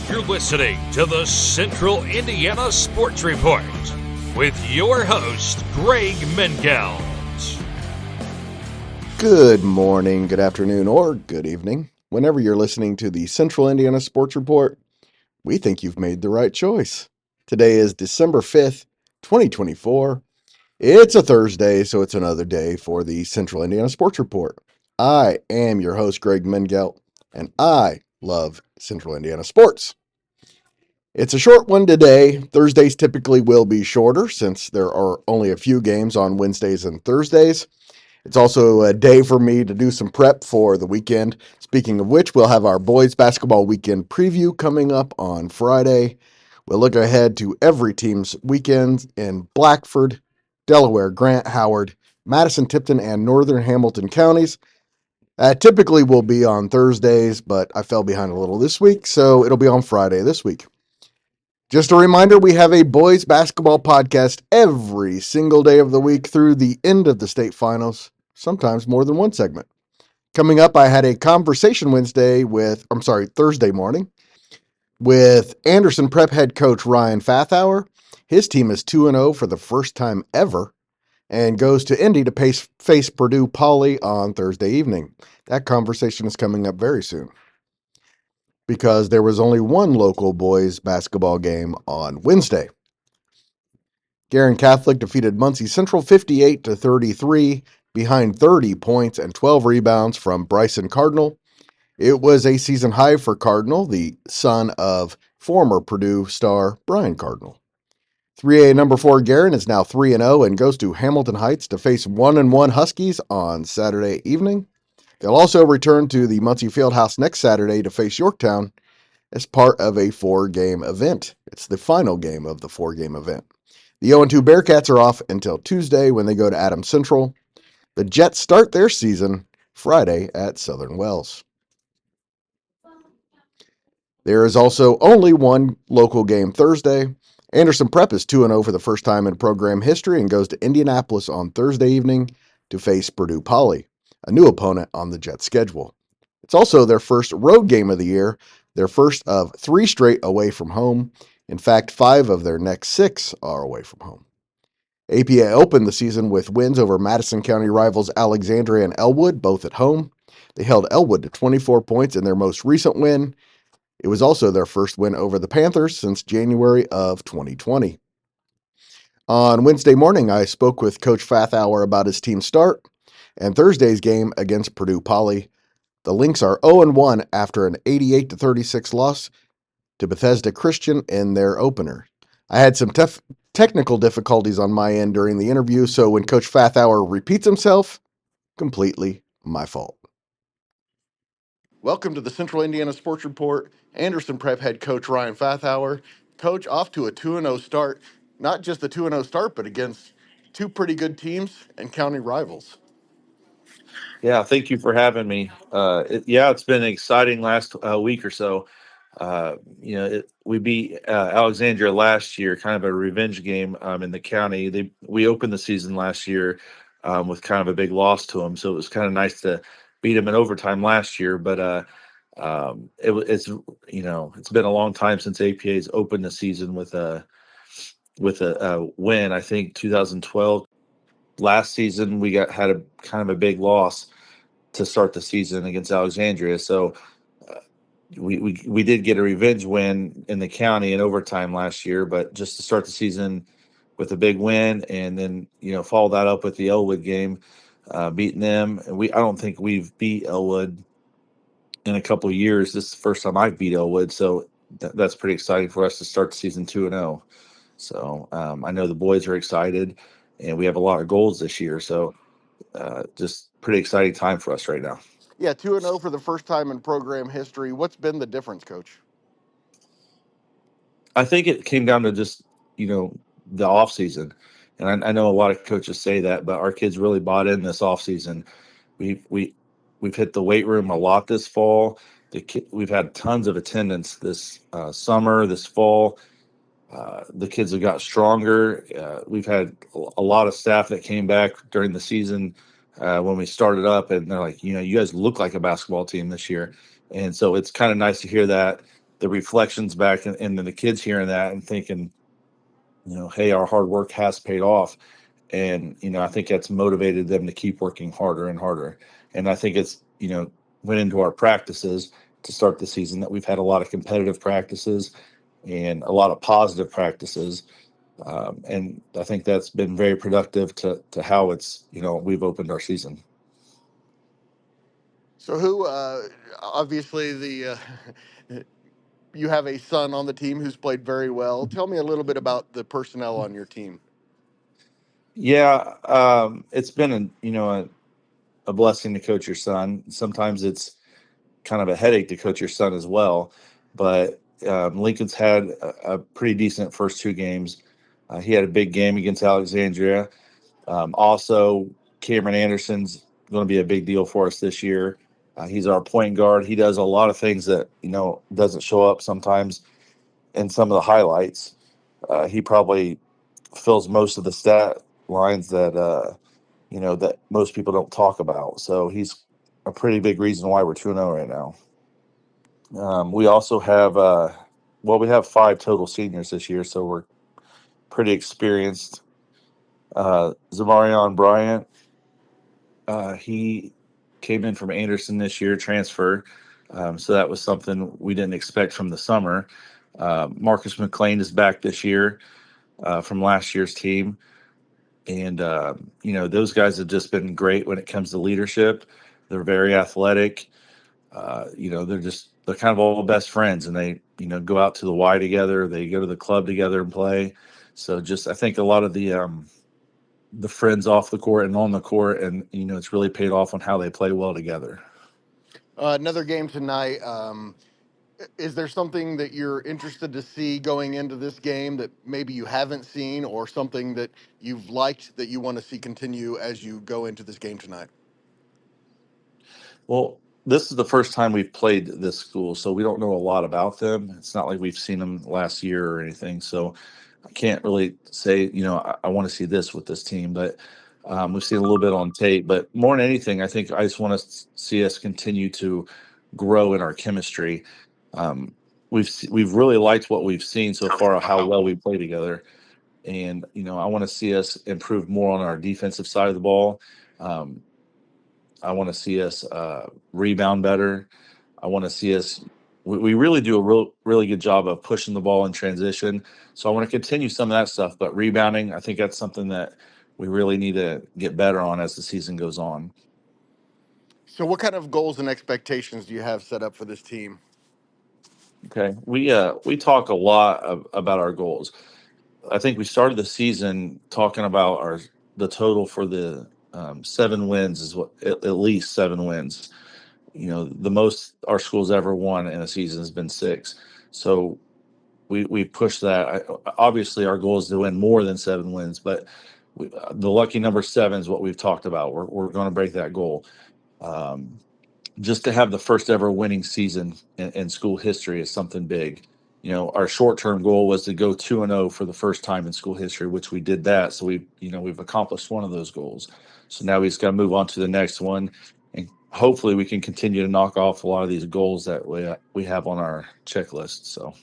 You're listening to the Central Indiana Sports Report with your host, Greg Mengelt. Good morning, good afternoon, or good evening. Whenever you're listening to the Central Indiana Sports Report, we think you've made the right choice. Today is December 5th, 2024. It's a Thursday, so it's another day for the Central Indiana Sports Report. I am your host, Greg Mengelt, and I love Central Indiana sports. It's a short one today. Thursdays typically will be shorter since there are only a few games on Wednesdays and Thursdays. It's also a day for me to do some prep for the weekend. Speaking of which, we'll have our boys basketball weekend preview coming up on Friday. We'll look ahead to every team's weekends in Blackford, Delaware, Grant, Howard, Madison, Tipton, and Northern Hamilton counties. Typically will be on Thursdays, but I fell behind a little this week, so it'll be on Friday this week. Just a reminder, we have a boys basketball podcast every single day of the week through the end of the state finals, sometimes more than one segment. Coming up, I had a conversation Thursday morning with Anderson Prep head coach Ryan Fathauer. His team is 2-0 for the first time ever and goes to Indy to face Purdue Poly on Thursday evening. That conversation is coming up very soon, because there was only one local boys basketball game on Wednesday. Guerin Catholic defeated Muncie Central 58-33 behind 30 points and 12 rebounds from Bryson Cardinal. It was a season high for Cardinal, the son of former Purdue star Brian Cardinal. 3A number 4 Guerin is now 3-0 and goes to Hamilton Heights to face 1-1 Huskies on Saturday evening. They'll also return to the Muncie Fieldhouse next Saturday to face Yorktown as part of a 4-game event. It's the final game of the 4-game event. The 0-2 Bearcats are off until Tuesday when they go to Adams Central. The Jets start their season Friday at Southern Wells. There is also only one local game Thursday. Anderson Prep is 2-0 for the first time in program history and goes to Indianapolis on Thursday evening to face Purdue Poly, a new opponent on the Jets schedule. It's also their first road game of the year, their first of 3 straight away from home. In fact, 5 of their next 6 are away from home. APA opened the season with wins over Madison County rivals Alexandria and Elwood, both at home. They held Elwood to 24 points in their most recent win. It was also their first win over the Panthers since January of 2020. On Wednesday morning, I spoke with Coach Fathauer about his team's start and Thursday's game against Purdue Poly. The Lynx are 0-1 after an 88-36 loss to Bethesda Christian in their opener. I had some technical difficulties on my end during the interview, so when Coach Fathauer repeats himself, completely my fault. Welcome to the Central Indiana Sports Report. Anderson Prep head coach Ryan Fathauer. Coach, off to a 2-0 start. Not just a 2-0 start, but against 2 pretty good teams and county rivals. Yeah, thank you for having me. It's been an exciting last week or so. We beat Alexandria last year, kind of a revenge game in the county. We opened the season last year with kind of a big loss to them, so it was kind of nice to beat them in overtime last year. But it's been a long time since APA's opened the season with a win. I think 2012. Last season we had a kind of a big loss to start the season against Alexandria. So we did get a revenge win in the county in overtime last year, but just to start the season with a big win and then follow that up with the Elwood game, beating them. And I don't think we've beat Elwood in a couple of years. This is the first time I've beat Elwood, so that's pretty exciting for us to start the season 2-0. So I know the boys are excited, and we have a lot of goals this year. So just pretty exciting time for us right now. Yeah, 2-0 for the first time in program history. What's been the difference, Coach? I think it came down to just, the off season. And I know a lot of coaches say that, but our kids really bought in this off season. We've hit the weight room a lot this fall. We've had tons of attendance this summer, this fall. The kids have got stronger. We've had a lot of staff that came back during the season when we started up, and they're like, you guys look like a basketball team this year. And so it's kind of nice to hear that. the reflections back and then the kids hearing that and thinking, hey, our hard work has paid off. And, I think that's motivated them to keep working harder and harder. And I think it's, went into our practices to start the season that we've had a lot of competitive practices and a lot of positive practices. And I think that's been very productive to how it's, we've opened our season. So who, obviously you have a son on the team who's played very well. Tell me a little bit about the personnel on your team. Yeah, it's been a blessing to coach your son. Sometimes it's kind of a headache to coach your son as well. But Lincoln's had a pretty decent first two games. He had a big game against Alexandria. Also, Cameron Anderson's going to be a big deal for us this year. He's our point guard. He does a lot of things that doesn't show up sometimes in some of the highlights. He probably fills most of the stat lines that most people don't talk about. So he's a pretty big reason why we're 2-0 right now. We also have we have 5 total seniors this year, so we're pretty experienced. Zamarion Bryant, he came in from Anderson this year, transfer. So that was something we didn't expect from the summer. Marcus McLean is back this year from last year's team. And, those guys have just been great when it comes to leadership. They're very athletic. They're kind of all best friends, and they, go out to the Y together. They go to the club together and play. So I think a lot of the friends off the court and on the court, and, it's really paid off on how they play well together. Another game tonight. Is there something that you're interested to see going into this game that maybe you haven't seen, or something that you've liked that you want to see continue as you go into this game tonight? Well, this is the first time we've played this school, so we don't know a lot about them. It's not like we've seen them last year or anything. So I can't really say, I want to see this with this team, but we've seen a little bit on tape. But more than anything, I think I just want to see us continue to grow in our chemistry. We've really liked what we've seen so far, how well we play together. And, I want to see us improve more on our defensive side of the ball. Um, I want to see us rebound better. I want to see us. We really do a really good job of pushing the ball in transition. So I want to continue some of that stuff. But rebounding, I think that's something that we really need to get better on as the season goes on. So, what kind of goals and expectations do you have set up for this team? Okay, we talk a lot about our goals. I think we started the season talking about the total for the 7 wins is what at least 7 wins. The most our school's ever won in a season has been 6. So we pushed that. Obviously, our goal is to win more than 7 wins, but the lucky number 7 is what we've talked about. We're going to break that goal. Um, just to have the first ever winning season in school history is something big. Our short-term goal was to go 2-0 for the first time in school history, which we did that. So we've accomplished one of those goals. So now we just got to move on to the next one, and hopefully we can continue to knock off a lot of these goals that we have on our checklist. So.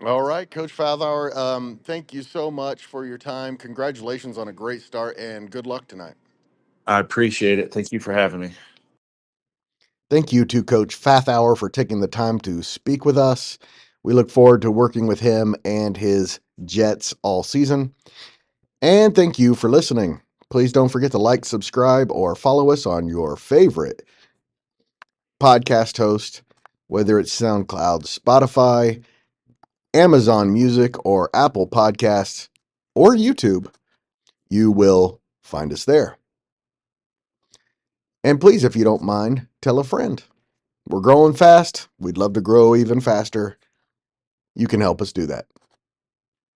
All right, Coach Fathauer, thank you so much for your time. Congratulations on a great start, and good luck tonight. I appreciate it. Thank you for having me. Thank you to Coach Fathauer for taking the time to speak with us. We look forward to working with him and his Jets all season. And thank you for listening. Please don't forget to like, subscribe, or follow us on your favorite podcast host, whether it's SoundCloud, Spotify, Amazon Music, or Apple Podcasts, or YouTube. You will find us there. And please, if you don't mind, tell a friend. We're growing fast. We'd love to grow even faster. You can help us do that.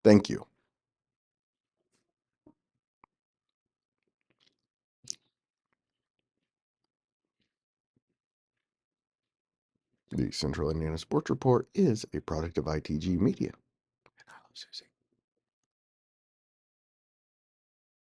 Thank you. The Central Indiana Sports Report is a product of ITG Media.